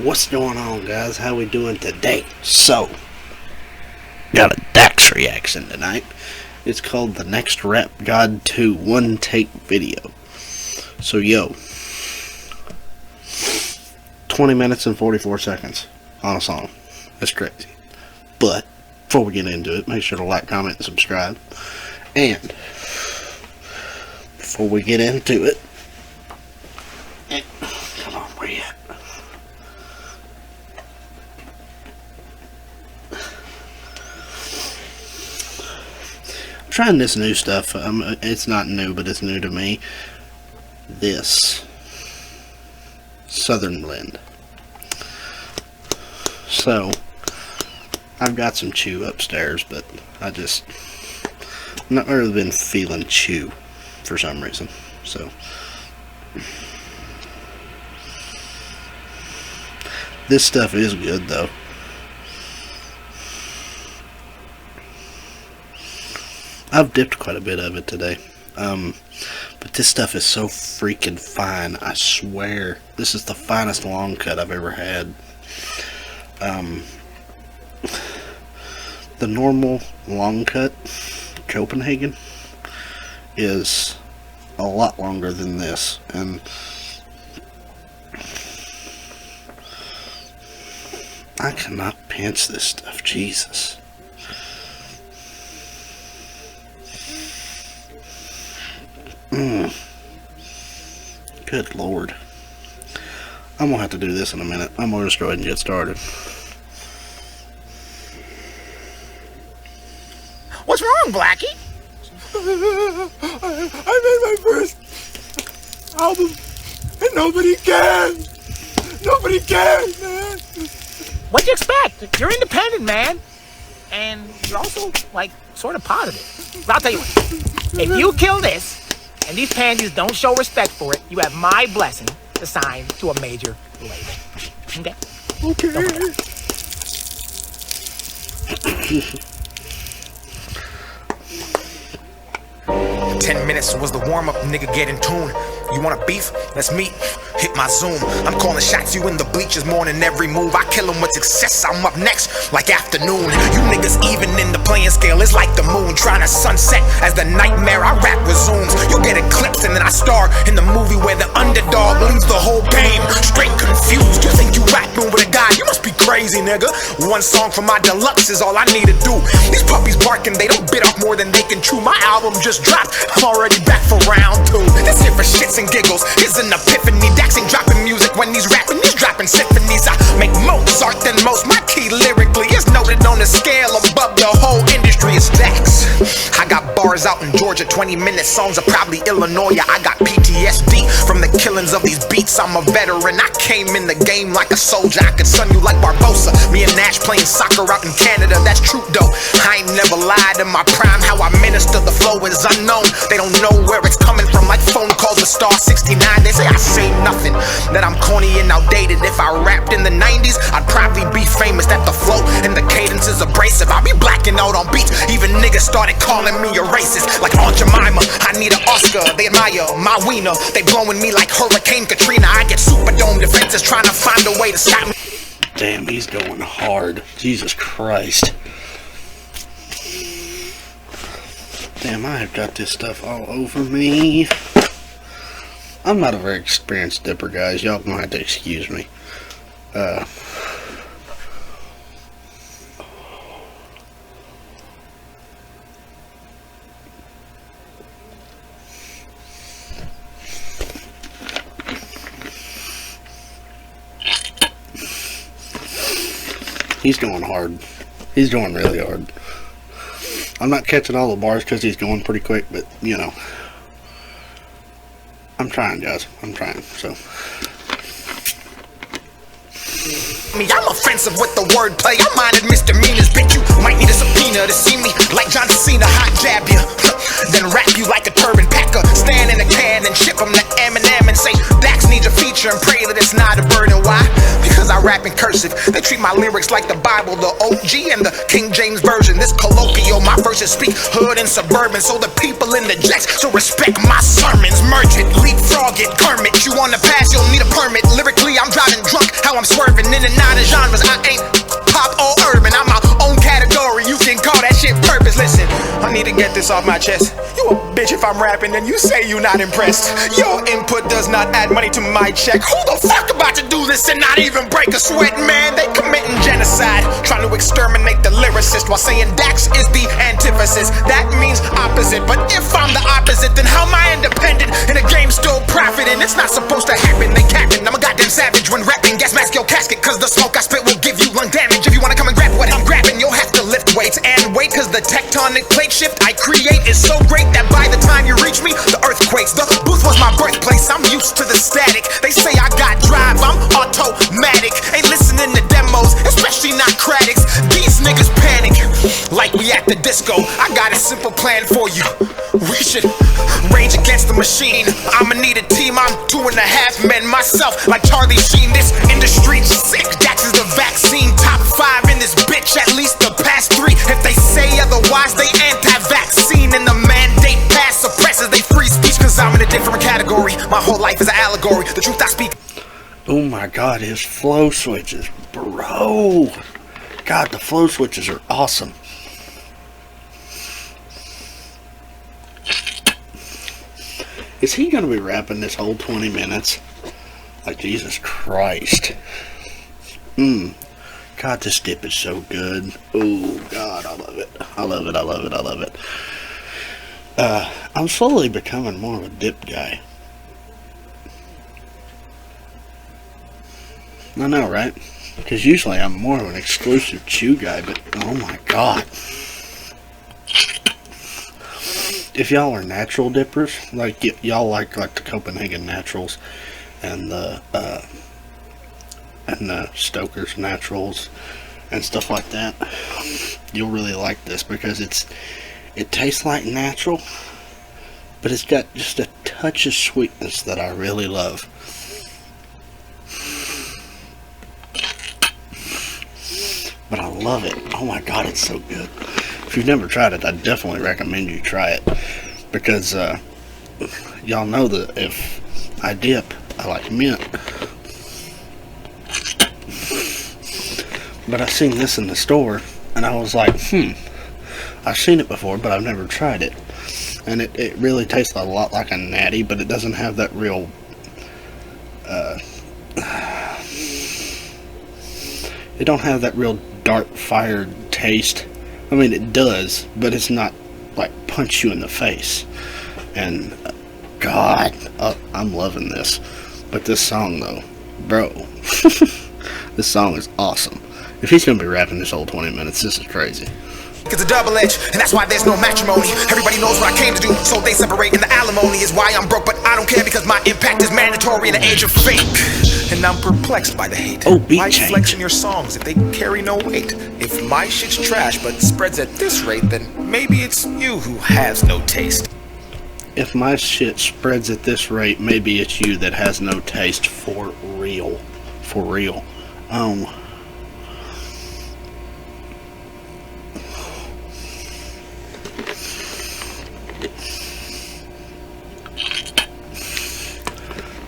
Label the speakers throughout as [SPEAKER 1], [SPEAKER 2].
[SPEAKER 1] What's going on, guys? How we doing today? So, got a Dax reaction tonight. It's called The Next Rap God 2 One Take Video. So, yo, 20 minutes and 44 seconds on a song. That's crazy. But before we get into it, make sure to like, comment, and subscribe. And before we get into it, come on, where you at? I'm trying this new stuff. It's not new, but it's new to me. This Southern Blend. So, I've got some chew upstairs, but I've not really been feeling chew for some reason. So, this stuff is good though. I've dipped quite a bit of it today. But this stuff is so freaking fine. I swear, this is the finest long cut I've ever had. The normal long cut Copenhagen is a lot longer than this, and I cannot pinch this stuff. Jesus. Good Lord. I'm gonna have to do this in a minute. I'm gonna just go ahead and get started.
[SPEAKER 2] What's wrong, Blackie?
[SPEAKER 3] I made my first album and nobody cares. Nobody cares, man.
[SPEAKER 2] What'd you expect? You're independent, man. And you're also, like, sort of positive. But I'll tell you what. If you kill this, and these pansies don't show respect for it, you have my blessing to sign to a major label. Okay?
[SPEAKER 3] Okay.
[SPEAKER 4] 10 minutes was the warm-up, nigga, get in tune. You want a beef? Let's meet. Hit my Zoom. I'm calling shots, you in the bleachers more than every move. I kill them with success, I'm up next, like afternoon. You niggas even in the playing scale, it's like the moon trying to sunset as the nightmare I rap resumes. You get eclipsed and then I star in the movie where the underdog leaves the whole game straight confused. You think you rapping with a guy? You must be crazy, nigga. One song for my deluxe is all I need to do. These puppies barking, they don't bit off more than they can chew. My album just dropped, I'm already back for round 2. This here for shits and giggles is an epiphany. Dax ain't dropping music when he's rapping, he's dropping symphonies. I make Mozart than most. My key lyrically is noted on a scale above the whole industry. It's Dax. I got bars out in Georgia, 20-minute songs are probably Illinois. I got PTSD from the killings of these beats. I'm a veteran, I came in the game like a soldier. I could sun you like Barbosa. Me and Nash playing soccer out in Canada, that's true though. I ain't never lied in my prime. How I minister the flow is unknown. They don't know where it's coming from, like phone calls with Star 69. They say I say nothing, that I'm corny and outdated. If I rapped in the 90s, I'd probably be famous. That the flow and the cadence is abrasive. I be blacking out on beats. Even niggas started calling me a racist, like Aunt Jemima. I need an Oscar, they admire my wiener. They blowing me like Hurricane Katrina. I get Superdome defenses trying to find a way to stop me.
[SPEAKER 1] Damn, he's going hard. Jesus Christ. Damn, I have got this stuff all over me. I'm not a very experienced dipper, guys. Y'all gonna have to excuse me. He's going hard. He's going really hard. I'm not catching all the bars because he's going pretty quick, but, you know. I'm trying, guys. I'm trying, so.
[SPEAKER 4] I'm offensive with the wordplay. I minded misdemeanors, bitch. You might need a subpoena to see me like John Cena, hot jab you, then wrap you like a turban packer. Stand in a can and ship them to Eminem and say Dax needs a feature and pray that it's not a burden. Why? Because I rap in cursive. They treat my lyrics like the Bible, the OG and the King James Version. This colloquial, my verses speak hood and suburban, so the people in the jacks so respect my sermons. Merge it, leapfrog it, Kermit. You on the pass, you'll need a permit. Lyrically, I'm driving drunk how I'm swerving in and out of genres. I ain't pop or urban, I'm my own category. You can call that shit purpose. Listen, I need to get this off my chest. You a bitch if I'm rapping and you say you not impressed. Your input does not add money to my check. Who the fuck about to do this and not even break a sweat, man? They committing genocide, trying to exterminate the lyricist while saying Dax is the antithesis. That means opposite. But if I'm the opposite, then how am I independent in a game still profiting? It's not supposed to happen. They capping. I'm a goddamn savage when rapping. Gas mask your casket, cause the smoke I spit will give you lung damage. If you wanna come and grab what I'm grabbing, you'll have to lift weights and wait, cause the tectonic plate shift I create is so great that by the time you reach me, the earth quakes. The booth was my birthplace, I'm used to the static. They say I got drive, I'm automatic. Ain't listening to demos, especially not critics. These niggas panic like we at the disco. I got a simple plan for you. We should rage against the machine. I'ma need a team, I'm 2.5 men myself, like Charlie Sheen. This industry's sick, Dax is the vaccine. Top 5 in this bitch, at least the past 3. If they say otherwise, they anti-vaccine. And the mandate pass suppresses they free speech, cause I'm in a different category. My whole life is an allegory, the truth I speak.
[SPEAKER 1] Oh my god, his flow switches, bro. God, the flow switches are awesome. Is he gonna be rapping this whole 20 minutes? Like, Jesus Christ. God, this dip is so good. Oh God, I love it. I love it, I love it, I love it. I'm slowly becoming more of a dip guy. I know, right? Because usually I'm more of an exclusive chew guy, but oh my God. If y'all are natural dippers, like y'all like the Copenhagen Naturals and the Stoker's Naturals and stuff like that, you'll really like this because it tastes like natural, but it's got just a touch of sweetness that I really love. But I love it. Oh my God, it's so good. If you've never tried it, I definitely recommend you try it, because y'all know that if I dip, I like mint. But I seen this in the store and I was like, I've seen it before, but I've never tried it. And it really tastes a lot like a natty, but it doesn't have that real it don't have that real dark fired taste. I mean, it does, but it's not like punch you in the face. And God, I'm loving this. But this song though, bro, this song is awesome. If he's gonna be rapping this whole 20 minutes, this is crazy.
[SPEAKER 4] It's a double edge, and that's why there's no matrimony. Everybody knows what I came to do, so they separate, and the alimony is why I'm broke, but I don't care because my impact is mandatory in the age of fake. And I'm perplexed by the hate.
[SPEAKER 1] Oh, beat
[SPEAKER 4] Why
[SPEAKER 1] change.
[SPEAKER 4] flex in your songs if they carry no weight? If my shit's trash but spreads at this rate, then maybe it's you who has no taste.
[SPEAKER 1] If my shit spreads at this rate, maybe it's you that has no taste. For real. For real.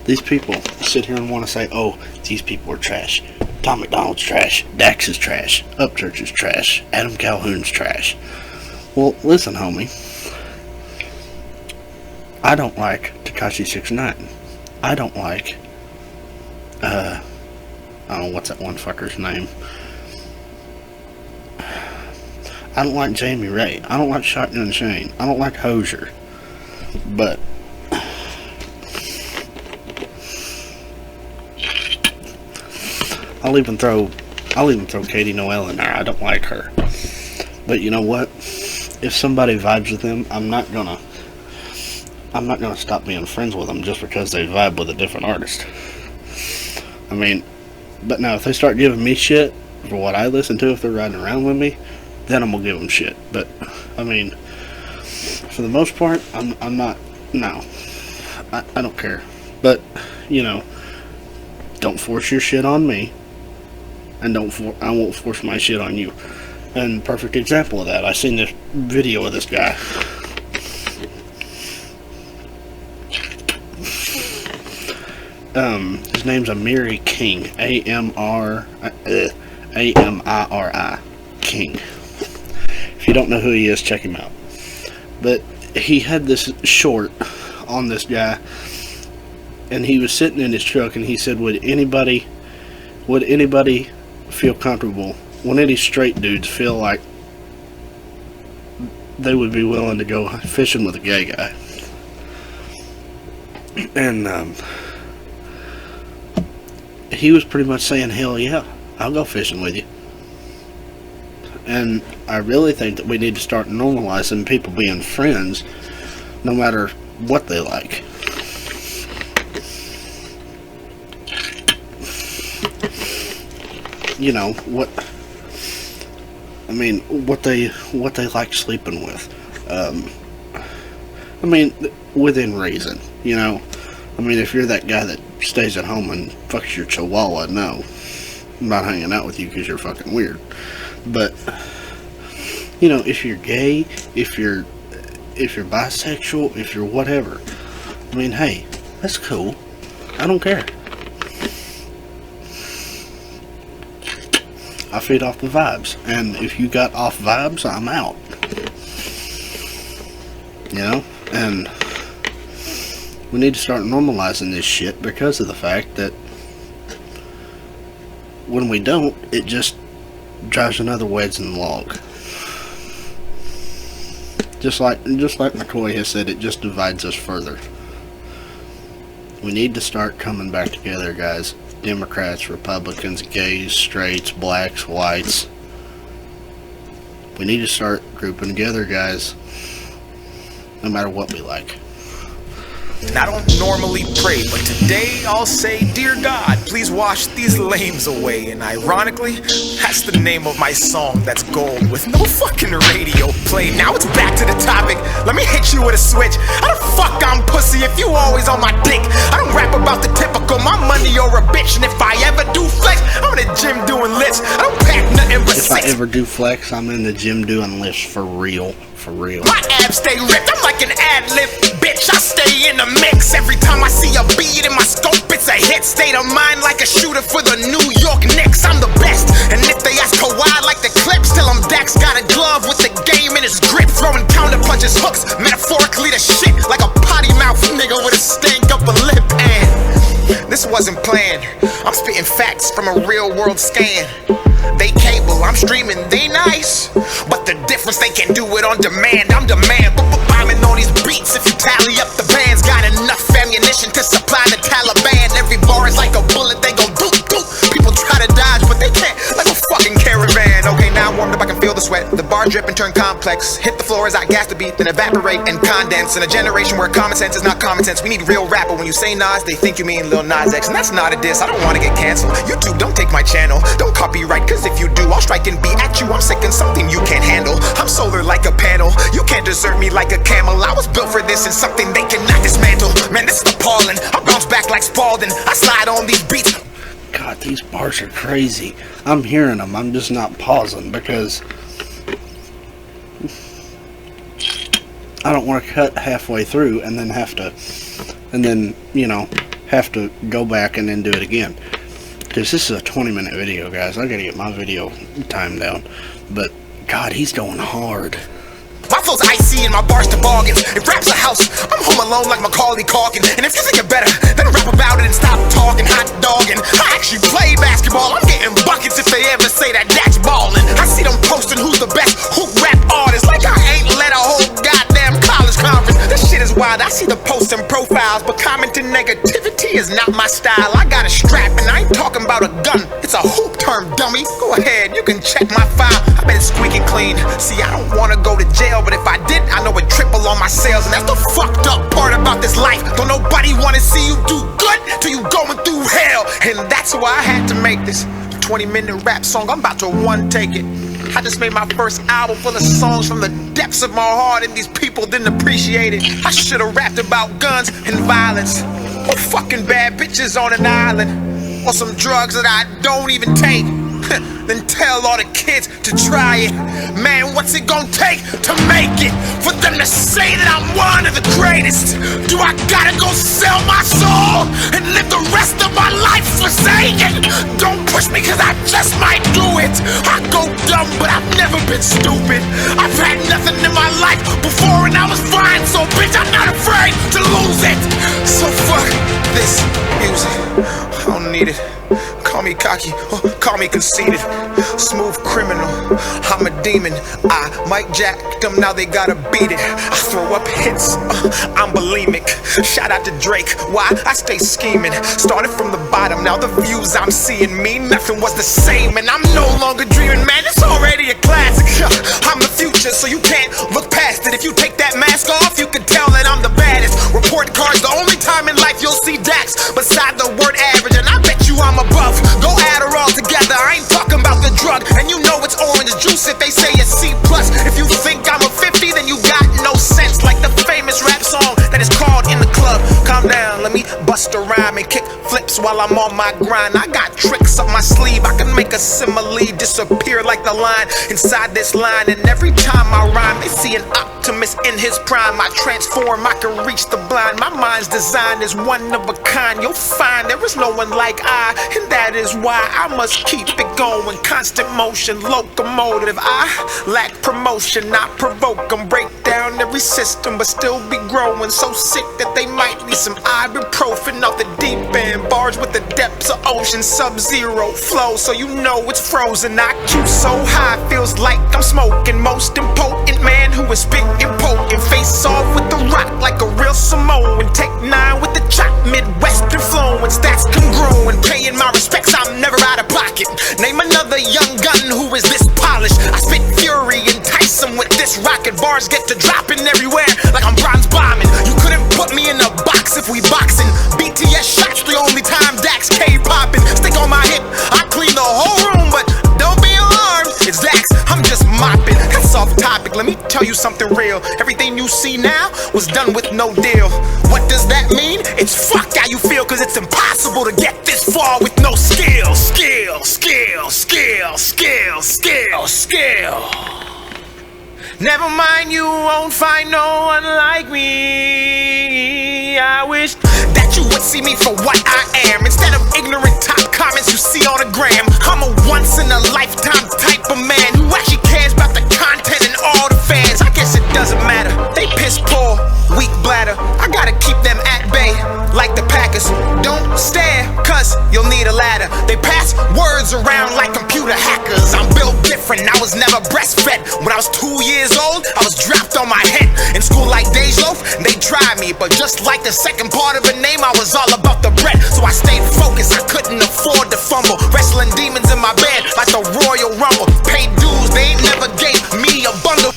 [SPEAKER 1] These people sit here and want to say, oh, these people are trash. Tom McDonald's trash. Dax is trash. Upchurch is trash. Adam Calhoun's trash. Well, listen, homie. I don't like Tekashi 6ix9ine. I don't like, I don't know, what's that one fucker's name? I don't like Jamie Ray. I don't like Shotgun Shane. I don't like Hozier. But I'll even throw Katie Noel in there. I don't like her. But you know what? If somebody vibes with them, I'm not gonna stop being friends with them just because they vibe with a different artist. I mean, but now if they start giving me shit for what I listen to, if they're riding around with me, then I'm gonna give them shit. But I mean, for the most part, I'm not. No, I don't care. But you know, don't force your shit on me, and I won't force my shit on you. And perfect example of that, I seen this video of this guy. His name's Amiri King. Amiri King. If you don't know who he is, check him out. But he had this short on this guy, and he was sitting in his truck, and he said, would anybody feel comfortable, would any straight dudes feel like they would be willing to go fishing with a gay guy? And he was pretty much saying, hell yeah, I'll go fishing with you. And I really think that we need to start normalizing people being friends no matter what they like. You know what they like sleeping with. I mean, within reason, you know. I mean, if you're that guy that stays at home and fucks your chihuahua, no, I'm not hanging out with you because you're fucking weird. But, you know, if you're gay, if you're bisexual, if you're whatever, I mean, hey, that's cool. I don't care. I feed off the vibes, and if you got off vibes, I'm out. You know, and we need to start normalizing this shit because of the fact that when we don't, it just drives another wedge in the log. Just like McCoy has said, it just divides us further. We need to start coming back together, guys. Democrats, Republicans, gays, straights, blacks, whites. We need to start grouping together, guys. No matter what we like.
[SPEAKER 4] And I don't normally pray, but today I'll say, dear God, please wash these lames away. And ironically, that's the name of my song that's gold with no fucking radio play. Now it's back to the topic. Let me hit you with a switch. How the fuck I'm pussy if you always on my dick? I don't rap about the typical, my money or a bitch. And if I ever do flex, I'm in the gym doing lifts. I don't pack nothing but
[SPEAKER 1] If I ever do flex, I'm in the gym doing lifts for real. For real.
[SPEAKER 4] My abs stay ripped, I'm like an ad-lib, bitch, I stay in the mix. Every time I see a beat in my scope, it's a hit. State of mind like a shooter for the New York Knicks. I'm the best, and if they ask Kawhi like the Clips, tell him Dax got a glove with the game in his grip. Throwing counter punches, hooks, metaphorically the shit. Like a potty mouth nigga with a stank up a lip. And this wasn't planned, I'm spitting facts from a real world scan. They cable, I'm streaming, they nice, but the difference, they can do it on demand. I'm demand, bombing on these beats. If you tally up the bands, got enough ammunition to supply the Taliban. Every bar is like a bullet, they go doop doop. People try to dodge, but they can't, like a fucking caravan. Okay, now I'm warmed up, I can feel the sweat. The bar drip and turn complex. Hit the floor as I gas the beat, then evaporate and condense. In a generation where common sense is not common sense, we need real rap. But when you say Nas, they think you mean Lil Nas X, and that's not a diss. I don't want to get canceled. YouTube, don't take my channel, don't copyright, cause if you do, I'll strike and be at you. I'm sick and something you can't handle. I'm solar like a panel, you can't desert me like a camel. I was built for this and something they cannot dismantle. Man, this is appalling. I bounce back like Spalding. I slide on these beats.
[SPEAKER 1] God, these bars are crazy. I'm hearing them. I'm just not pausing because I don't want to cut halfway through and then have to go back and then do it again. Because this is a 20-minute video, guys. I gotta get my video time down. But God, he's going hard.
[SPEAKER 4] My flow's icy and my bars toboggans. If rap's a house, I'm home alone like Macaulay Culkin. And if you think it better, then rap about it and stop talking hot dogging. I actually play basketball. I'm getting buckets if they ever say that that's ballin'. I see them posting who's the best hoop rap artist, like I ain't led a whole goddamn college conference. This shit is wild. I see the posts and profiles, but commenting negativity is not my style. I got a strap and I ain't talking about a gun. It's a hoop term, dummy. Go ahead, you can check my file. I bet it's squeaky clean. See, I don't wanna go to jail, but if I did, I know it'd triple on my sales. And that's the fucked up part about this life. Don't nobody wanna see you do good till you going through hell. And that's why I had to make this 20-minute rap song. I'm about to one take it. I just made my first album full of songs from the depths of my heart, and these people didn't appreciate it. I should've rapped about guns and violence, or fucking bad bitches on an island, or some drugs that I don't even take. Then tell all the kids to try it. Man, what's it gonna take to make it? For them to say that I'm one of the greatest? Do I gotta go sell my soul and live the rest of my life forsaken? Don't push me, cause I just might do it. I go dumb, but I've never been stupid. I've had nothing in my life before and I was fine, so bitch, I'm not afraid to lose it. So fuck this music, I don't need it. Call me cocky, call me conceited. Smooth criminal, I'm a demon. I might jack them, now they gotta beat it. I throw up hits, I'm bulimic. Shout out to Drake, why? I stay scheming. Started from the bottom, now the views I'm seeing mean nothing was the same. And I'm no longer dreaming, man, it's already a classic. I'm the future, so you can't look past it. If you take that mask off, you can tell that I'm the baddest. Report cards, the only time in life you'll see Dax beside the word average, and I bet you I'm above. Go add her all together, I ain't talking about the drug. And you know it's orange juice if they say it's C+. If you think I'm a 50, then you got no sense. Like the famous rap song that is called In the Club. Calm down, let me bust a rhyme and kick flips while I'm on my grind. I got tricks up my sleeve, I can make a simile disappear like the line inside this line. And every time I rhyme, they see an optimist in his prime. I transform, I can reach the blind. My mind's design is one of a kind. You'll find there is no one like I, and that is why I must keep it going. Constant motion, locomotive. I lack promotion, I provoke them. Break down every system, but still be growing. So sick that they might need some ibuprofen off the deep end. Bars with the depths of ocean, sub-zero flow, so you know it's frozen. IQ so high, feels like I'm smoking. Most impotent man who is spitting potent. Face off with the rock like a real Samoan. Take 9 with the chop, Midwestern flowing. Stats congruent, paying my respects, I'm never out of pocket. Name another young gun who is this polished. I spit fury, entice them with this rocket. Bars get to dropping everywhere like I'm bronze bombing. You couldn't put me in a box if we boxing. BTS shots the only time Dax K popping. Stick on my hip, I clean the whole room, but don't be alarmed, it's Dax, I'm just mopping. That's off topic, let me tell you something real. Everything you see now was done with no deal. What does that mean? It's fuck how you feel, cause it's impossible to get this far with no skill. Skill, skill, skill, skill, skill, skill. Never mind, you won't find no one like me. I wish that you would see me for what I am, instead of ignorant top comments you see on the gram. I'm a once in a lifetime type of man who actually cares about the content and all the fans. I guess it doesn't matter, they piss poor, weak bladder. I gotta keep them at bay like the Packers. Don't stare, cause you'll need a ladder. They pass words around like computer hackers. I'm built different, I was never breastfed. When I was 2 years old, I was dropped on my head. In school like Dejloaf, they tried me, but just like the second part of a name, I was all about the bread. So I stayed focused, I couldn't afford to fumble. Wrestling demons in my bed like the Royal Rumble. Paid dues, they ain't never gave me a bundle.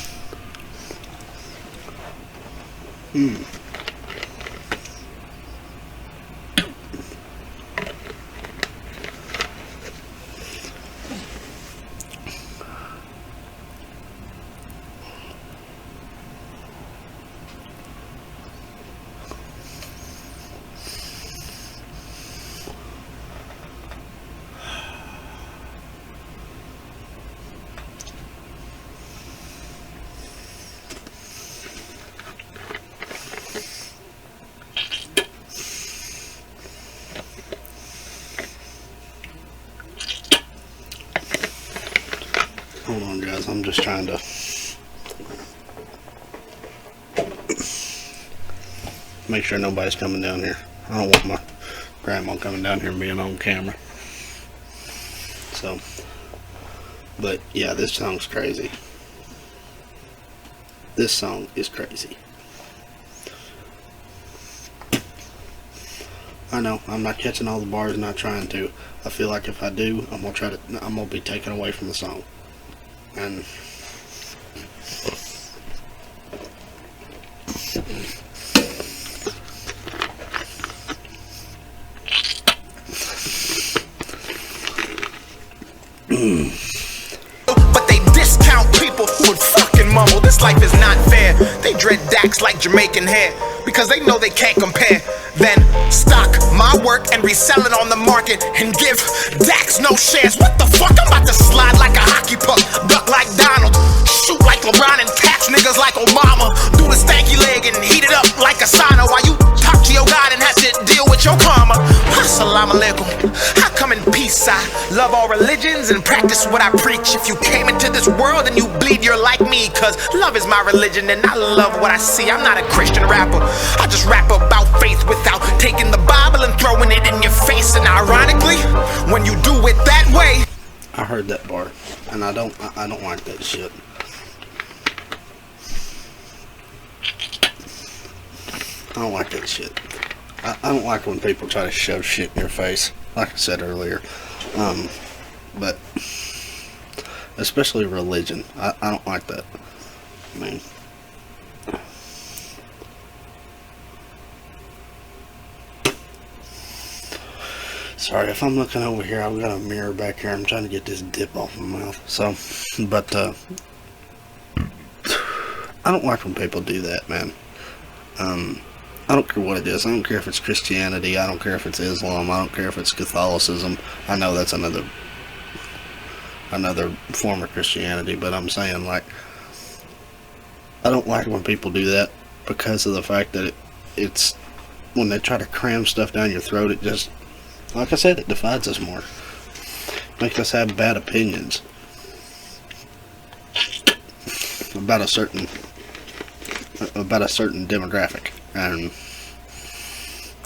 [SPEAKER 1] Hold on, guys. I'm just trying to make sure nobody's coming down here. I don't want my grandma coming down here and being on camera. So, but yeah, this song's crazy. This song is crazy. I know, I'm not catching all the bars, not trying to. I feel like if I do, I'm gonna be taken away from the song. And
[SPEAKER 4] but they discount people who would fucking mumble. This life is not fair. They dread Dax like Jamaican hair because they know they can't compare. then stock my work and resell it on the market and give Dax no shares. What the fuck? I'm about to slide like a hockey puck, duck like Donald, shoot like LeBron and catch niggas like Obama. Do the stanky leg and heat it up like a sauna while you talk to your God and have to deal with your karma. Assalamu alaikum. I come in peace. I love all religions and practice what I preach. If you came into this world and you bleed, you're like me, cause love is my religion and I love what I see. I'm not a Christian rapper, I just rap about faith without taking the Bible and throwing it in your face. And ironically, when you do it that way,
[SPEAKER 1] I heard that bar, and I don't like that shit. I don't like that shit. I don't like when people try to shove shit in your face, like I said earlier. But especially religion, I don't like that. I mean, sorry if I'm looking over here. I've got a mirror back here. I'm trying to get this dip off my mouth. So, but I don't like when people do that, man. I don't care what it is. I don't care if it's Christianity. I don't care if it's Islam. I don't care if it's Catholicism. I know that's another form of Christianity, but I'm saying, like, I don't like when people do that because of the fact that it's when they try to cram stuff down your throat. It just, like I said, it divides us more. Makes us have bad opinions about a certain demographic, and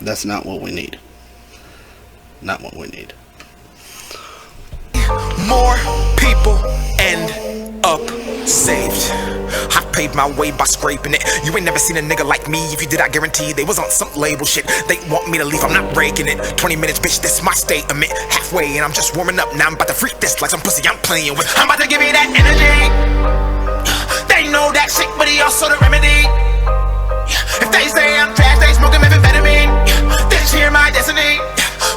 [SPEAKER 1] that's not what we need. Not what we need.
[SPEAKER 4] more people end up saved. I paid my way by scraping it. You ain't never seen a nigga like me. If you did, I guarantee they was on some label shit. They want me to leave, I'm not breaking it. 20 minutes, bitch, this my statement. Halfway, and I'm just warming up. Now I'm about to freak this like some pussy I'm playing with. I'm about to give you that energy. They know that shit, but he also the remedy. If they say I'm trash, they smoking methamphetamine. This here my destiny.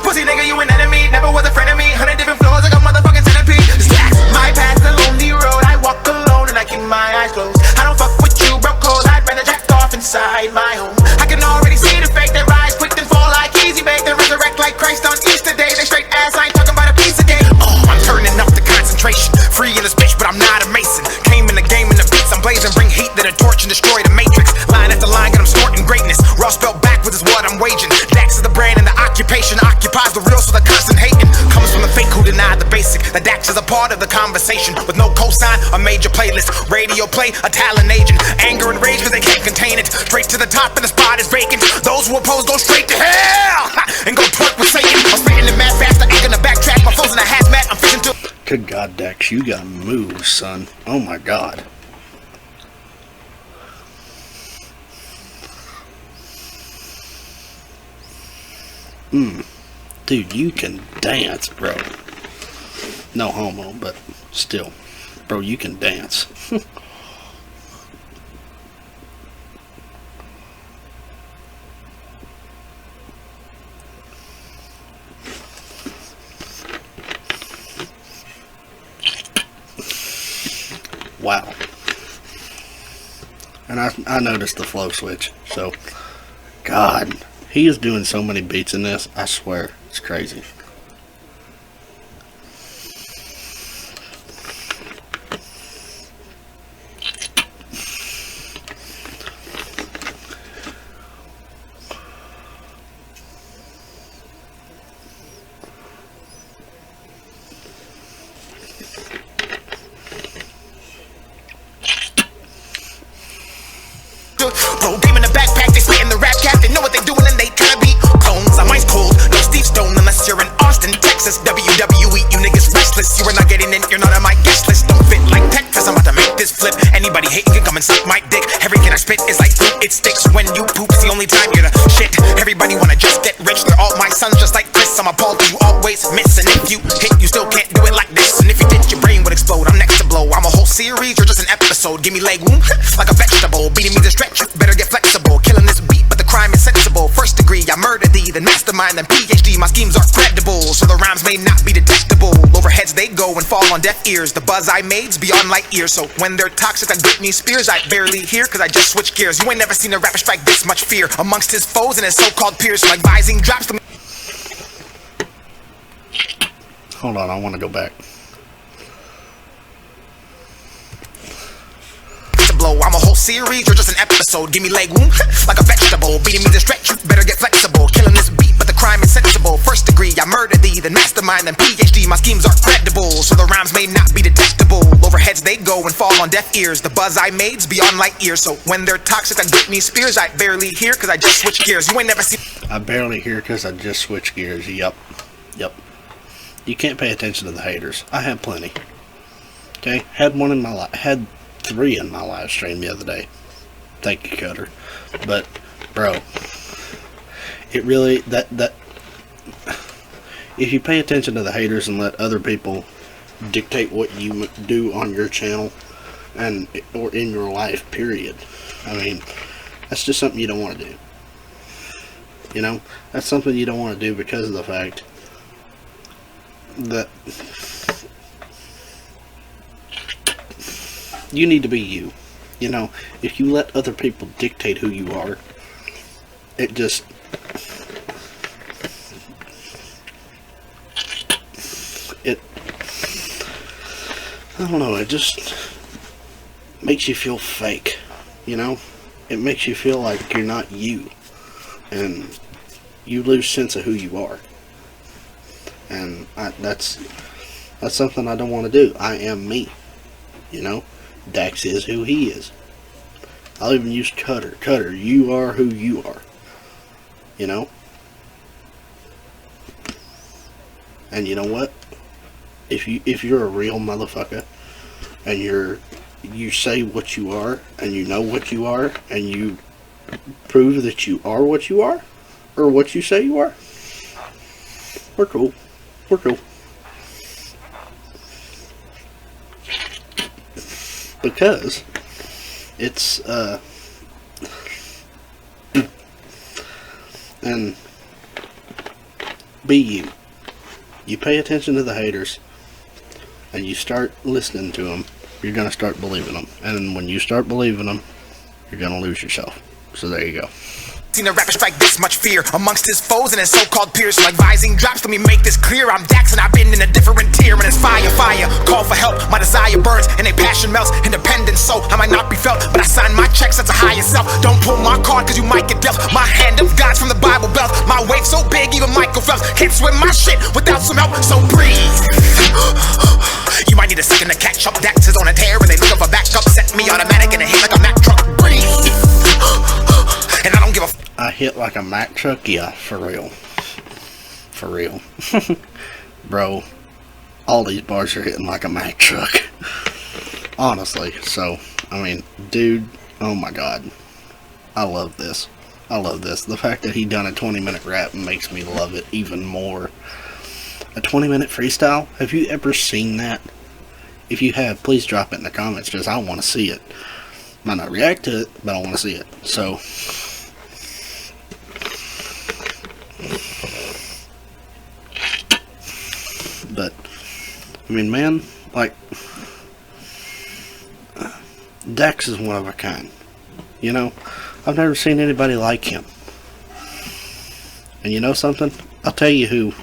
[SPEAKER 4] Pussy nigga, you an enemy. Never was a friend of me. 100 different floors like a motherfucking centipede. Stacks my past, the lonely road. I walk alone and I keep my eyes closed. I don't fuck with you, broke cold. I'd rather jack off inside my home. I can already see the fake that rise quick then fall like easy bake. Then resurrect like Christ on Easter Day. They straight ass, I ain't talking about a piece of cake. I'm turning up the concentration. Free in this bitch, but I'm not a mason. Came in the game in the beats, I'm blazing. Bring heat to the torch and destroy the matrix. Line after line, got I'm snorting greatness. Raw spelled backwards is what I'm waging. Dax is the brand and the occupation. Occupies the real, so the constant hating comes from the fake who deny the basic. The Dax is a part of the conversation with no cosign, a major playlist. Radio play, a talent agent. Anger and rage cause they can't contain it. Straight to the top and the spot is vacant. Those who oppose go straight to hell and go twerk with Satan. I'm spitting the mad fast, I ain't gonna backtrack. My flow's in a hazmat, I'm fishing to.
[SPEAKER 1] Good God, Dax, you got moves, son. Oh my God. Dude, you can dance, bro. No homo, but still. Bro, you can dance. Wow. And I noticed the flow switch, so God, he is doing so many beats in this, I swear, it's crazy.
[SPEAKER 4] Bro, game in the backpack, they spit in the rap cap. They know what they doing and they tryna be clones. I'm ice cold, no Steve Stone unless you're in Austin, Texas. WWE, you niggas restless. You are not getting in, you're not on my guest list. Don't fit like Tetris, I'm about to make this flip. Anybody hating can come and suck my dick. Everything I spit is like fruit, it sticks. When you poop, it's the only time you're the shit. Everybody wanna just get rich, they're all my sons just like Chris. I'm appalled you always miss, and if you hit, you still can't do it like this. And if you did, your brain would explode. I'm next to blow. I'm a whole series, you're just an episode. Give me leg wound like a vegetable. Beating me to stretch, better get flexible. Killing this beat, but the crime is sensible. First degree, I murder thee, then mastermind, then PhD. My schemes are credible, so the rhymes may not be detectable. Overheads heads they go and fall on deaf ears. The buzz I made's beyond light years. So when they're toxic like Britney Spears, I barely hear, cause I just switch gears. You ain't never seen a rapper strike this much fear amongst his foes and his so-called peers. Like vising drops to me.
[SPEAKER 1] Hold on, I want to go back.
[SPEAKER 4] I'm a whole series, you're just an episode. Give me leg wound like a vegetable. Beating me to stretch, you better get flexible. Killing this beat, but the crime is sensible. First degree, I murder thee, then mastermind, then PhD. My schemes are credible, so the rhymes may not be detectable. Over heads they go and fall on deaf ears. The buzz I made's beyond light years. So when they're toxic like Britney Spears, I barely hear, cause I just switch gears. You ain't never seen.
[SPEAKER 1] I barely hear because I just switched gears. Yep. You can't pay attention to the haters. I had plenty. Okay? Had one in my life. Had 3 in my live stream the other day. Thank you, Cutter. But, bro, it really, that if you pay attention to the haters and let other people dictate what you do on your channel and or in your life, period, I mean, that's just something you don't want to do. You know, that's something you don't want to do because of the fact that you need to be you. You know, if you let other people dictate who you are, it just, I don't know, it just makes you feel fake, you know? It makes you feel like you're not you, and you lose sense of who you are. And that's something I don't want to do. I am me, you know? Dax is who he is. I'll even use Cutter. Cutter, you are who you are. You know? And you know what? If you're a real motherfucker and you say what you are and you know what you are and you prove that you are what you are or what you say you are, we're cool. We're cool. Because it's and be you. You pay attention to the haters and you start listening to them, you're gonna start believing them, and when you start believing them, you're gonna lose yourself. So there you go.
[SPEAKER 4] Seen a rapper strike this much fear amongst his foes and his so-called peers. Like vising drops, let me make this clear. I'm Dax and I've been in a different tier. And it's fire, fire, call for help. My desire burns and a passion melts. Independent, so I might not be felt, but I sign my checks, that's a higher self. Don't pull my card cause you might get dealt. My hand of God's from the Bible Belt. My wave so big even Michael Phelps can't swim my shit without some help, so breathe. You might need a second to catch up. Dax is on a tear and they looking for backup. Set me automatic and it hit like a Mack truck. Breathe. And I don't give a
[SPEAKER 1] I hit like a Mack truck, yeah, for real. For real. Bro, all these bars are hitting like a Mack truck. Honestly, so, I mean, dude, oh my god. I love this. I love this. The fact that he done a 20-minute rap makes me love it even more. A 20-minute freestyle? Have you ever seen that? If you have, please drop it in the comments, because I want to see it. Might not react to it, but I want to see it. So, but, I mean, man, like, Dax is one of a kind. You know, I've never seen anybody like him. And you know something? I'll tell you who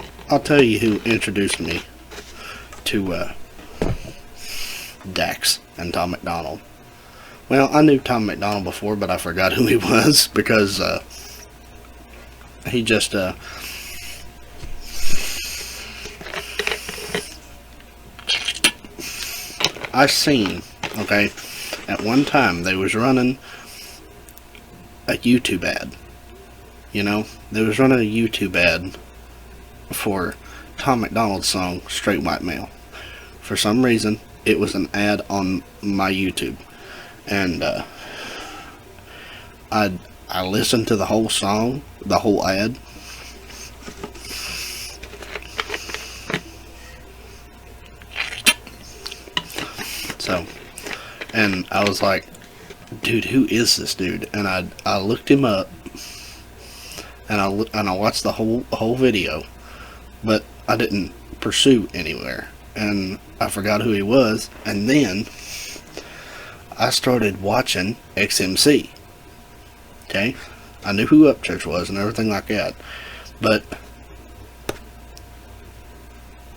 [SPEAKER 1] introduced me to Dax and Tom MacDonald. Well, I knew Tom MacDonald before, but I forgot who he was because he just I seen, okay, at one time they was running a YouTube ad. You know, they was running a YouTube ad for Tom MacDonald's song Straight White Male. For some reason, it was an ad on my YouTube, and I listened to the whole song, the whole ad. So, and I was like, dude, who is this dude? And I looked him up, and I watched the whole video, but I didn't pursue anywhere. and I forgot who he was, and then I started watching XMC. Okay? I knew who Upchurch was and everything like that, but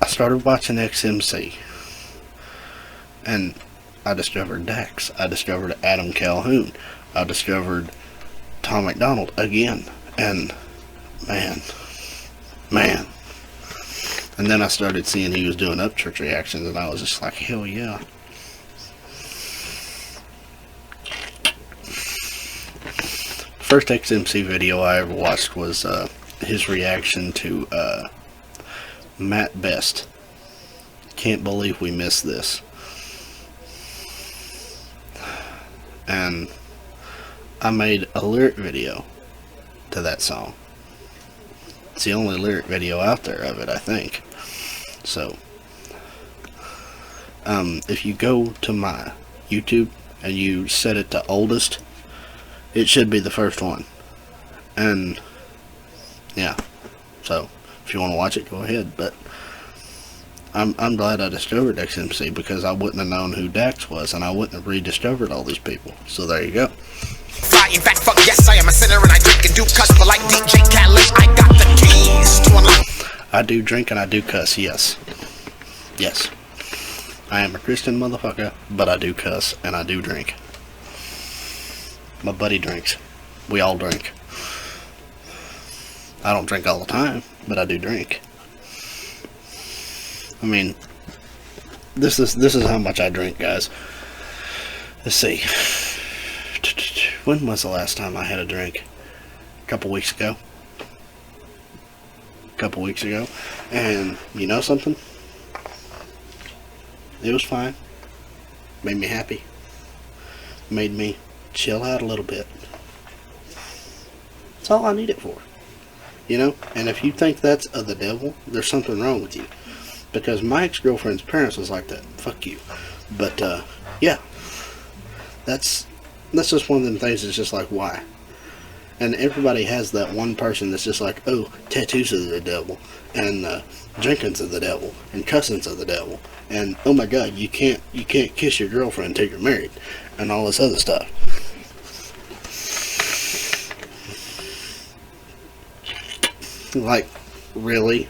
[SPEAKER 1] I started watching XMC, and I discovered Dax. I discovered Adam Calhoun. I discovered Tom McDonald again, and man. And then I started seeing he was doing Upchurch reactions, and I was just like, hell yeah. First XMC video I ever watched was his reaction to Matt Best. Can't believe we missed this. And I made a lyric video to that song. It's the only lyric video out there of it, I think. So, if you go to my YouTube and you set it to oldest, it should be the first one. And yeah, so if you want to watch it, go ahead. But I'm glad I discovered XMC, because I wouldn't have known who Dax was, and I wouldn't have rediscovered all these people. So there you go.
[SPEAKER 4] In fact, fuck yes, I am a sinner and I drink and do cuss, but like DJ Khaled, I got the keys to unlock.
[SPEAKER 1] I do drink and I do cuss, yes. Yes. I am a Christian motherfucker, but I do cuss and I do drink. My buddy drinks. We all drink. I don't drink all the time, but I do drink. I mean, this is how much I drink, guys. Let's see. When was the last time I had a drink? A couple weeks ago. And you know something? It was fine. Made me happy. Made me chill out a little bit. That's all I need it for. You know? And if you think that's of the devil, there's something wrong with you. Because my ex-girlfriend's parents was like that. Fuck you. But, yeah. That's just one of them things that's just like, why? And everybody has that one person that's just like, oh, tattoos are the devil, and drinking's of the devil, and cussing's of the devil, and oh my god, you can't kiss your girlfriend until you're married, and all this other stuff. Like, really?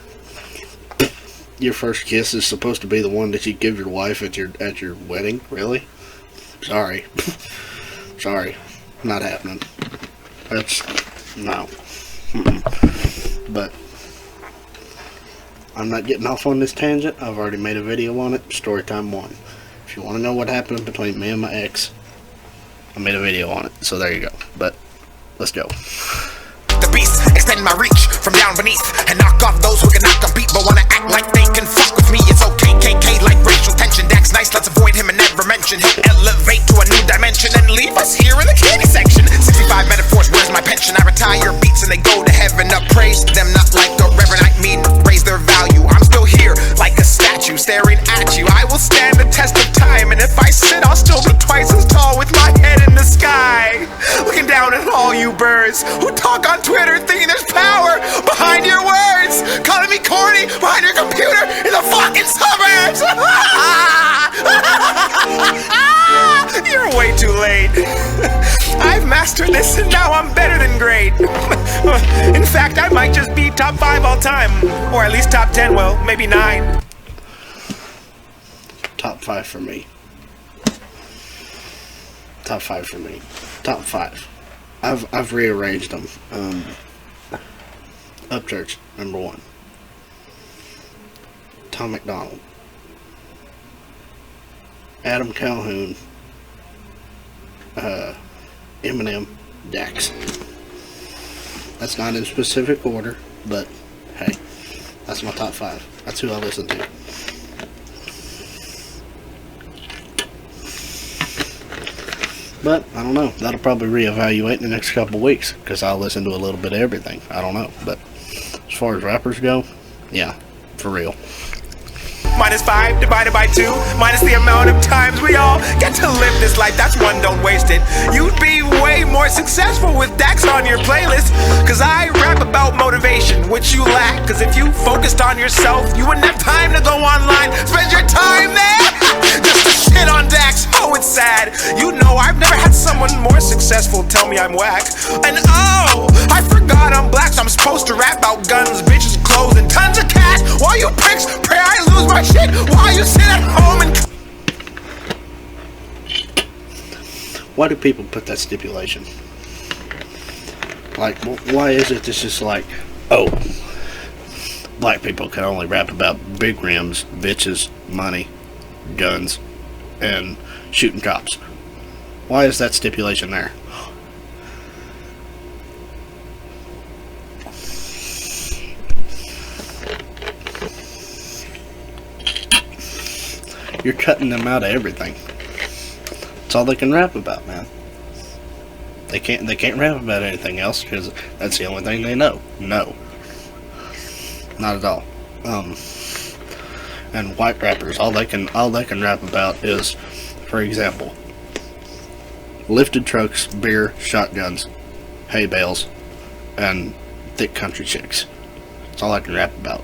[SPEAKER 1] Your first kiss is supposed to be the one that you give your wife at your wedding? Really? Sorry. Sorry. Not happening. That's... no. But I'm not getting off on this tangent. I've already made a video on it. Storytime 1. If you want to know what happened between me and my ex, I made a video on it. So there you go. But let's go.
[SPEAKER 4] The beast, extend my reach from down beneath and knock off those who cannot compete but wanna act like they can fuck with me. It's okay, KK, like racial tension. Dax nice, let's avoid him and never mention him. Elevate to a new dimension and leave us here in the candy section. 65 metaphors, where's my pension? I retire beats and they go to heaven. Up praise them not like a reverend. I mean, raise their value. I'm still here like a statue staring at you. I will stand the test of time, and if I sit, I'll still be twice as tall with my head in the sky, looking down at all you birds who talk on Twitter thinking there's power behind your words, calling me corny behind your computer in the fucking suburbs. You're way too late. I've mastered this and now I'm better than great. In fact, I might just be top 5 all time, or at least top 10, well, maybe 9.
[SPEAKER 1] Top 5 for me. Top 5 for me. Top 5. I've rearranged them. Upchurch, number 1. Tom McDonald. Adam Calhoun. Eminem. Dax. That's not in specific order, but hey, that's my top 5. That's who I listen to. But, I don't know. That'll probably reevaluate in the next couple of weeks, because I'll listen to a little bit of everything. I don't know. But, as far as rappers go, yeah, for real.
[SPEAKER 4] minus 5 divided by 2 minus the amount of times we all get to live this life. That's one, don't waste it. You'd be way more successful with Dax on your playlist, cause I rap about motivation, which you lack. Cause if you focused on yourself, you wouldn't have time to go online, spend your time there just to shit on Dax. Oh, it's sad. You know, I've never had someone more successful tell me I'm whack. And oh, I forgot I'm black, so I'm supposed to rap about guns, bitches, clothes, and tons of cash. While you pricks pray I lose my shit, while you sit at home and...
[SPEAKER 1] Why do people put that stipulation? Like, why is it this is like, oh, black people can only rap about big rims, bitches, money, guns, and shooting cops? Why is that stipulation there? You're cutting them out of everything. That's all they can rap about, man. They can't rap about anything else because that's the only thing they know. No, not at all. And white rappers, all they can rap about is, for example, lifted trucks, beer, shotguns, hay bales, and thick country chicks. That's all I can rap about.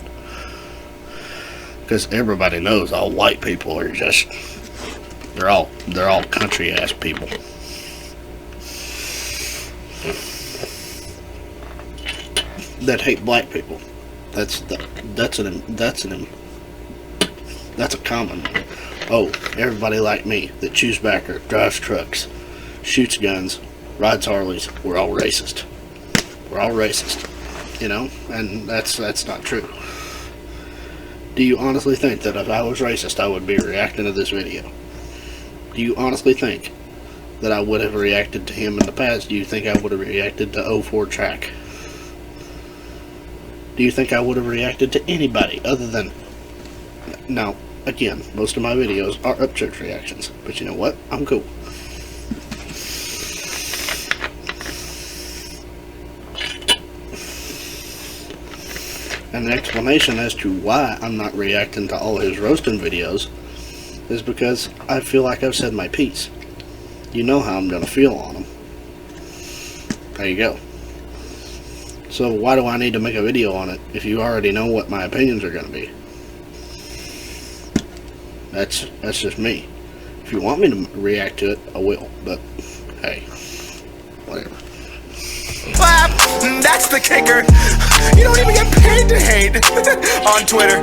[SPEAKER 1] Because everybody knows all white people are just, they're all country ass people. That hate black people. That's a common. Oh, everybody like me that chews backer, drives trucks, shoots guns, rides Harleys. We're all racist. We're all racist. You know, and that's not true. Do you honestly think that if I was racist, I would be reacting to this video? Do you honestly think that I would have reacted to him in the past? Do you think I would have reacted to 04 Track? Do you think I would have reacted to anybody other than... Now, again, most of my videos are Upchurch reactions, but you know what? I'm cool. And the explanation as to why I'm not reacting to all his roasting videos is because I feel like I've said my piece. You know how I'm going to feel on them. There you go. So why do I need to make a video on it if you already know what my opinions are going to be? That's just me. If you want me to react to it, I will. But, hey, whatever.
[SPEAKER 4] Clap, that's the kicker. You don't even get paid to hate on Twitter.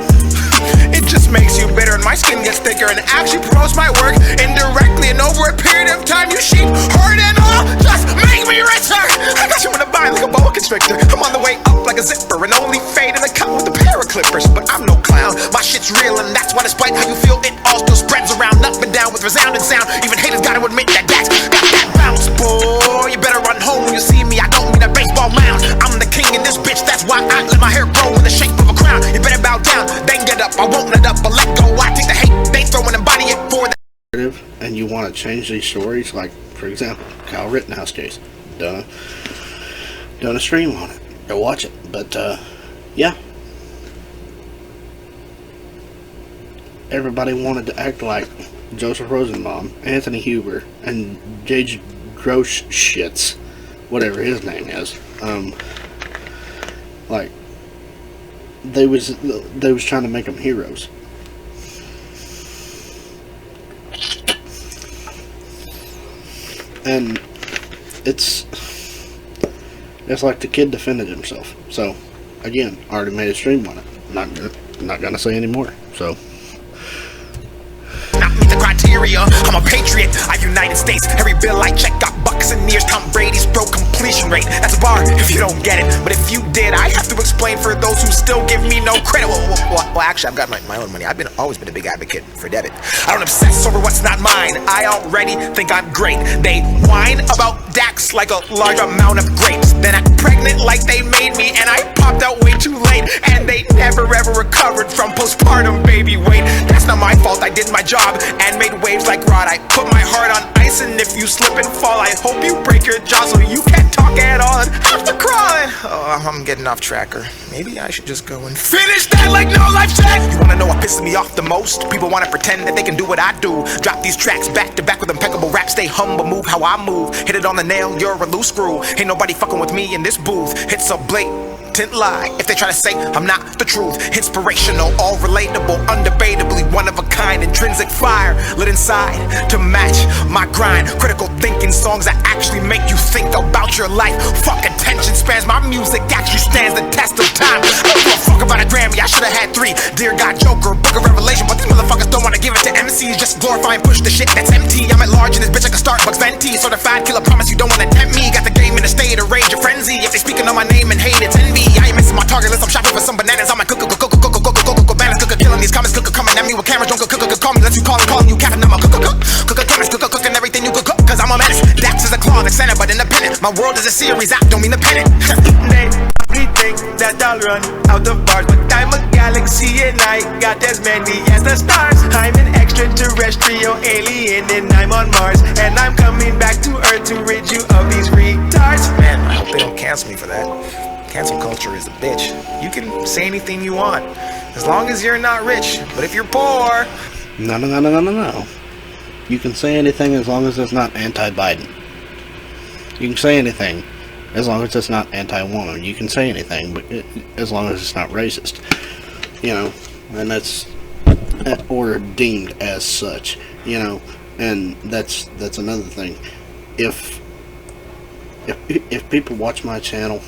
[SPEAKER 4] It just makes you bitter and my skin gets thicker and actually promotes my work indirectly, and over a period of time you sheep hurt and all just make me richer. I got you in a bind like a boa constrictor. I'm on the way up like a zipper and only fade in the cut with the pair of clippers. But I'm no clown, my shit's real, and that's why despite how you feel, it all still spreads around up and down with resounding sound. Even haters gotta admit that Dax got that bounce. Boy, you better run home when you see me. I don't mean a baseball mound. I'm the king in this bitch, that's why I let my hair grow in the shape of a crown. You better bow down, then get up. I won't let up, but let go. I take the hate they throw and embody it for the...
[SPEAKER 1] And you want to change these stories, like, for example, Kyle Rittenhouse case. Done a stream on it. Go watch it. But, yeah. Everybody wanted to act like Joseph Rosenbaum, Anthony Huber, and J.J. Groshitz, whatever his name is. Like, they was trying to make them heroes. And it's like the kid defended himself. So, again, I already made a stream on it. Not gonna say any more. So.
[SPEAKER 4] Not meet the criteria. I'm a patriot. I United States. Every bill I check got bucks and years. Tom Brady's pro completion rate. That's a bar if you don't get it. But if you did, I have to explain for those who still give me no credit. Well, actually, I've got my own money. I've always been a big advocate for debit. I don't obsess over what's not mine. I already think I'm great. They whine about Dax like a large amount of grapes. Then act pregnant like they made me, and I popped out way too late. And they never ever recovered from postpartum baby weight. That's not my fault. I did my job and made waves like Rod. I put my heart on ice ice, and if you slip and fall, I hope you break your jaw so you can't talk at all and have to crawl. Oh, I'm getting off track, or maybe I should just go and finish that like no life check. You wanna know what pisses me off the most? People wanna pretend that they can do what I do. Drop these tracks back to back with impeccable rap. Stay humble, move how I move. Hit it on the nail, you're a loose screw. Ain't nobody fucking with me in this booth. It's a blatant lie if they try to say I'm not the truth. Inspirational, all relatable, undebatably one of a kind. Intrinsic fire lit inside to match my grind. Critical thinking songs that actually make you think about your life. Fuck attention spans, my music actually stands the test of time. I don't give a fuck about a Grammy, I should've had 3. Dear God, Joker, Book of Revelation, but these motherfuckers don't wanna give it to MCs. Just glorify and push the shit that's empty. I'm at large in this bitch like a Starbucks venti. Certified killer, promise you don't wanna tempt me. Got the game in a state of rage or frenzy. If they speaking on my name and hate, it's envy. I ain't missing my target list, I'm shopping for some bananas. I'm like bananas, killing these comments, coming at me with cameras. Don't call me, let you calling you capping. I'm a chemist, cooking everything you cook, cause I'm a menace. Dax is a claw, the center, but independent. My world is a series, I don't mean a pennant.
[SPEAKER 3] They think that I'll run out of bars, but I'm a galaxy and I got as many as the stars. I'm an extraterrestrial alien and I'm on Mars, and I'm coming back to Earth to rid you of these retards.
[SPEAKER 4] Man, I hope they don't cancel me for that. Cancel culture is a bitch. You can say anything you want, as long as you're not rich. But if you're poor...
[SPEAKER 1] No. You can say anything as long as it's not anti-Biden. You can say anything as long as it's not anti-woman. You can say anything, but as long as it's not racist. You know, and that's... or deemed as such. You know, and that's another thing. If people watch my channel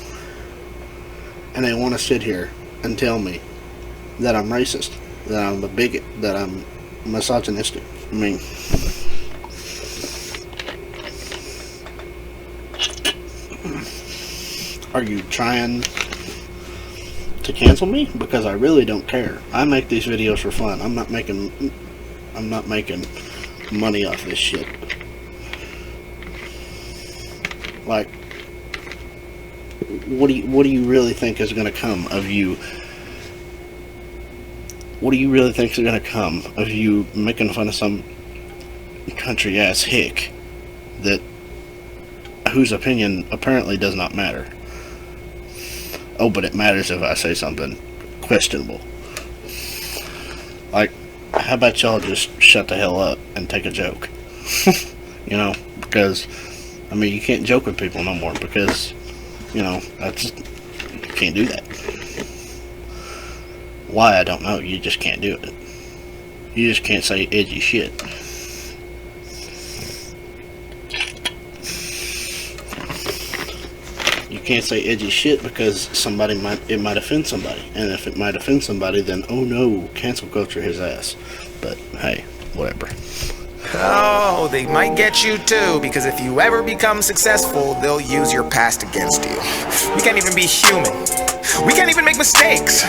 [SPEAKER 1] and they want to sit here and tell me that I'm racist, that I'm a bigot, that I'm misogynistic, I mean, are you trying to cancel me? Because I really don't care. I make these videos for fun. I'm not making money off this shit. Like, what do you really think is going to come of you? What do you really think is going to come of you making fun of some country ass hick that whose opinion apparently does not matter? Oh, but it matters if I say something questionable. Like, how about y'all just shut the hell up and take a joke? You know, because I mean, you can't joke with people no more because, you know, you can't do that. Why, I don't know. You just can't do it. You just can't say edgy shit. You can't say edgy shit because it might offend somebody. And if it might offend somebody, then, oh no, cancel culture his ass. But, hey, whatever.
[SPEAKER 4] Oh, they might get you too, because if you ever become successful, they'll use your past against you. We can't even be human. We can't even make mistakes.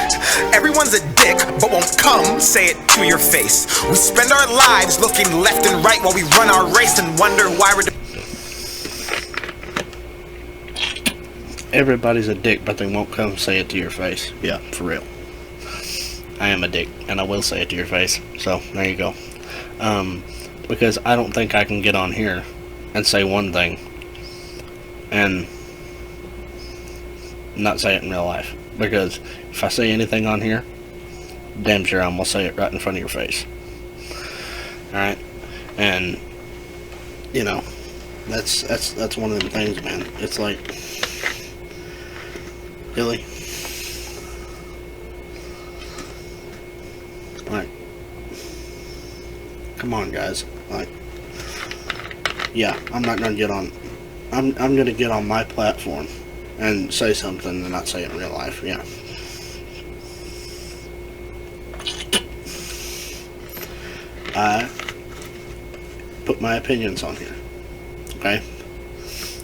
[SPEAKER 4] Everyone's a dick, but won't come say it to your face. We spend our lives looking left and right while we run our race and wonder why we're...
[SPEAKER 1] Everybody's a dick, but they won't come say it to your face. Yeah, for real. I am a dick, and I will say it to your face. So, there you go. Because I don't think I can get on here and say one thing and not say it in real life. Because if I say anything on here, damn sure I'm gonna say it right in front of your face. Alright? And, you know, that's one of them things, man. It's like, really? Like, come on, guys. Like, yeah, I'm not gonna get on. I'm gonna get on my platform and say something and not say it in real life. Yeah. I put my opinions on here. Okay.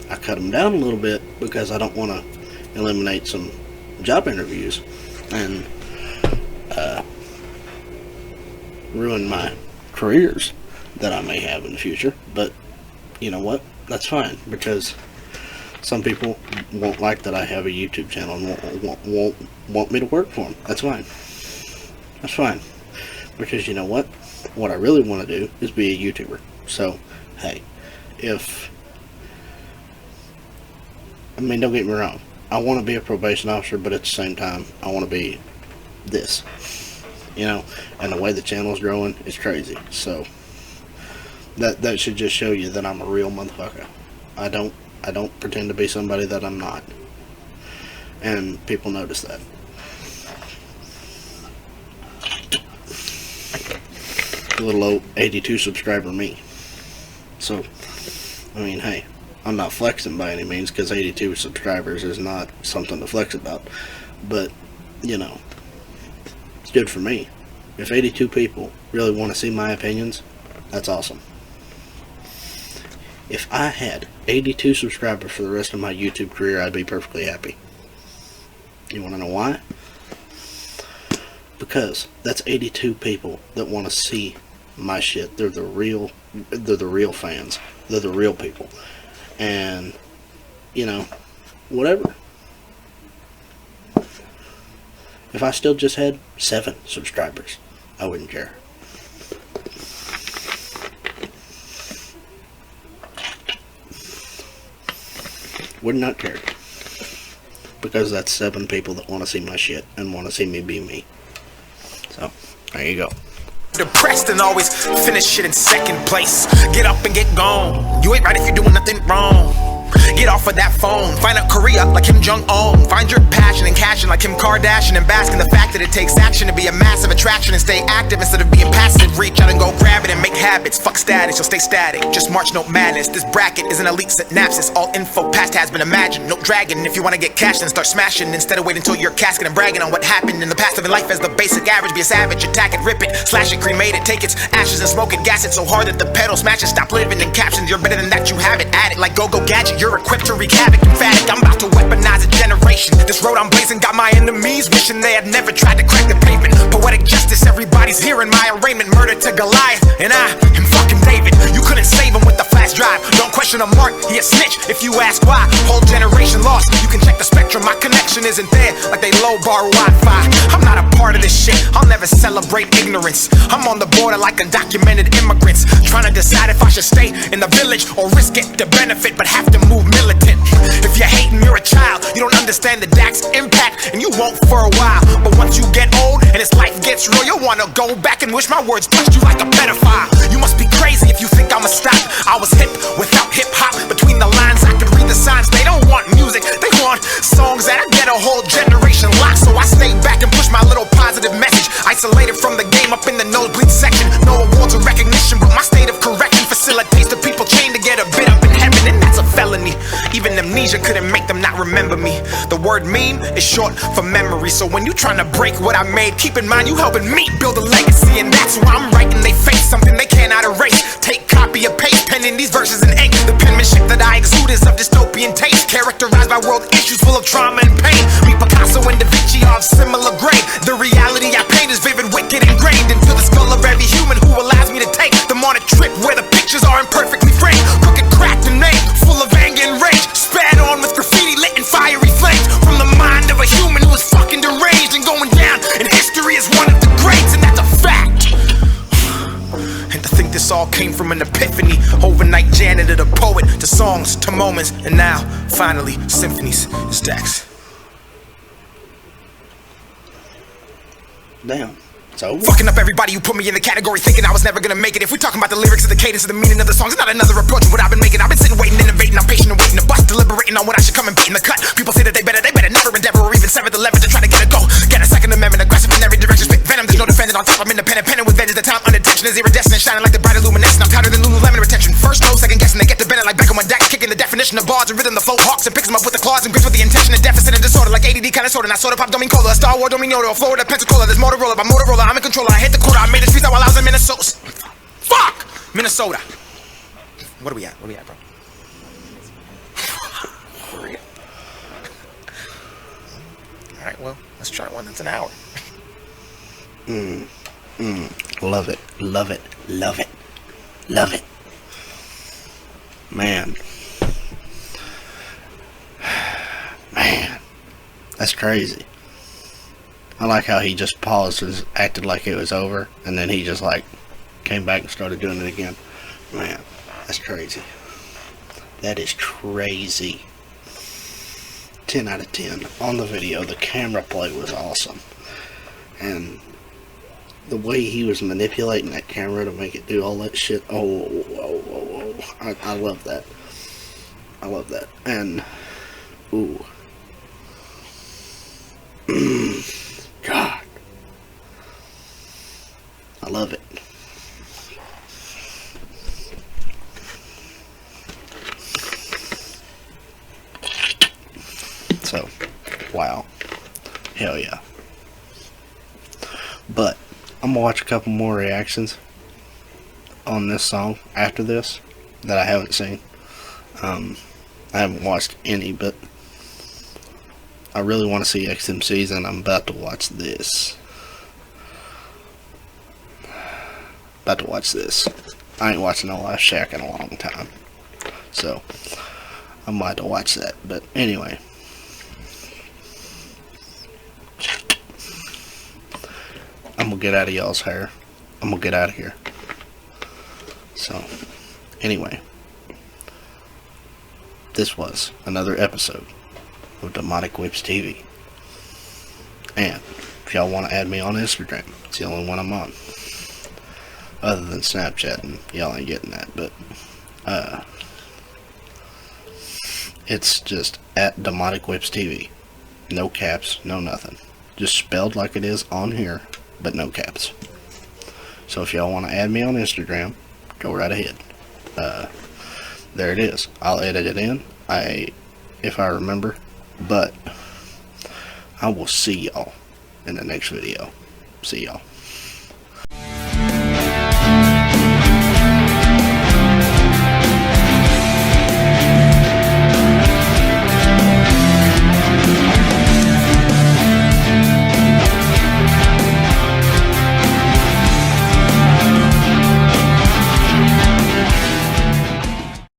[SPEAKER 1] I cut them down a little bit because I don't want to eliminate some job interviews and ruin my careers that I may have in the future. But you know what? That's fine, because some people won't like that I have a YouTube channel and won't want me to work for them. That's fine. That's fine. Because you know what? What I really want to do is be a YouTuber. So, hey, I mean, don't get me wrong, I want to be a probation officer, but at the same time, I want to be this, you know, and the way the channel's growing is crazy. So that should just show you that I'm a real motherfucker. I don't pretend to be somebody that I'm not, and people notice that. Little old 82 subscriber me. So, I mean, hey, I'm not flexing by any means, because 82 subscribers is not something to flex about. But, you know, it's good for me. If 82 people really want to see my opinions, that's awesome. If I had 82 subscribers for the rest of my YouTube career, I'd be perfectly happy. You want to know why? Because that's 82 people that want to see my shit. They're the real fans. They're the real people. And, you know, whatever. If I still just had 7 subscribers, I wouldn't care. Would not care. Because that's 7 people that want to see my shit and want to see me be me. So, there you go.
[SPEAKER 4] Depressed and always finish shit in second place. Get up and get gone. You ain't right if you're doing nothing wrong. Get off of that phone, find a career like Kim Jong-un. Find your passion and cashing like Kim Kardashian, and bask in the fact that it takes action to be a massive attraction and stay active instead of being passive. Reach out and go grab it and make habits. Fuck status, you'll stay static. Just march, no madness. This bracket is an elite synapses. All info past has been imagined. No dragon. If you wanna get cash, then start smashing instead of waiting until you're casket and bragging on what happened in the past of your life as the basic average. Be a savage, attack it, rip it, slash it, cremate it, take its ashes and smoke it, gas it so hard that the pedal smashes. Stop living in captions. You're better than that. You have it. Add it like go-go gadget. You're equipped to wreak havoc. Emphatic, I'm about to weaponize a generation. This road I'm blazing got my enemies wishing they had never tried to crack the pavement. Poetic justice, everybody's hearing my arraignment. Murder to Goliath, and I am fucking David. You couldn't save him with the flash drive. Don't question a mark, he a snitch if you ask why. Whole generation lost, you can check the spectrum. My connection isn't there like they low bar Wi-Fi. I'm not a part of this shit, I'll never celebrate ignorance. I'm on the border like undocumented immigrants, trying to decide if I should stay in the village or risk it to benefit, but have to move militant. If you're hating, you're a child. You don't understand the DAX impact, and you won't for a while. But once you get old and this life gets real, you'll wanna go back and wish my words touched you like a pedophile. You must be crazy if you think I'ma stop. I was hip without hip hop. Between the lines, I could read the signs. They don't want music, they want songs that I get a whole generation locked. So I stay back and push my little positive message. Isolated from the game up in the nosebleed section. No awards or recognition, but my state of correction facilitates the people chained to get a bit up in heaven, and that's a felony. Even amnesia couldn't make them not remember me. The word meme is short for memory. So when you trying to break what I made, keep in mind you helping me build a legacy. And that's why I'm writing they face something they cannot erase. Take copy or paste, penning these verses in ink. The penmanship that I exude is of dystopian taste, characterized by world issues full of trauma and pain. Me, Picasso, and Da Vinci are of similar grain. The reality I paint is vivid, wicked, ingrained into the skull of every human who allows me to take them on a trip where the pictures are imperfectly framed. Crooked, cracked, and named, full of anger and rage. Sped on with graffiti lit in fiery flames. From the mind of a human who is fucking deranged and going down in history as one of the greats, and that's a fact. And to think this all came from an epiphany. Overnight janitor to poet, to songs, to moments, and now, finally, symphonies. It's Dax.
[SPEAKER 1] Damn. It's over.
[SPEAKER 4] Fucking up everybody who put me in the category, thinking I was never gonna make it. If we talking about the lyrics of the cadence of the meaning of the songs, it's not another approach of what I've been making. I've been sitting, waiting, innovating. I'm patient and waiting to bust, deliberating on what I should come and beat in the cut. People say that they better never endeavor or even sever the leverage to try to get a go. Get a second amendment, aggressive in every direction, spit venom. There's no defending on top. I'm independent, penning with vengeance. The time under tension is iridescent, shining like the bright illuminescent. I'm tighter than Lululemon retention. First, no second guessing. They get to Bennett like Beckham on Dax, kicking the definition of bars and rhythm. The float hawks and picks them up with the claws and grips with the intention of deficit and disorder. Like ADD kind of sorta. Not soda pop, don't mean cola. A Star Wars, don't mean Yoda. A Florida, Pensacola. There's Motorola by Motorola. I'm in control. I hit the quarter. I made the streets out while I was in Minnesota. Fuck! Minnesota. What are we at? Where we at, bro? Alright, well, let's try one that's an hour.
[SPEAKER 1] Love it. Love it. Love it. Love it. Man. Man. That's crazy. I like how he just paused and acted like it was over, and then he just like came back and started doing it again. Man, that's crazy. That is crazy. 10 out of 10. On the video, the camera play was awesome. And the way he was manipulating that camera to make it do all that shit. I love that. I love that. And, ooh. God. I love it. So, wow. Hell yeah. But, I'm gonna watch a couple more reactions on this song after this that I haven't seen. I haven't watched any, but I really want to see XMC's, and I'm about to watch this. About to watch this. I ain't watching no Live Shack in a long time, so I'm about to watch that. But anyway, I'm gonna get out of y'all's hair. I'm gonna get out of here. So, anyway, this was another episode of Demonic Whips TV. And if y'all want to add me on Instagram, it's the only one I'm on. Other than Snapchat, and y'all ain't getting that, but it's just at Demonic Whips TV. No caps, no nothing. Just spelled like it is on here, but no caps. So if y'all want to add me on Instagram, go right ahead. There it is. I'll edit it in, if I remember. But I will see y'all in the next video. See y'all.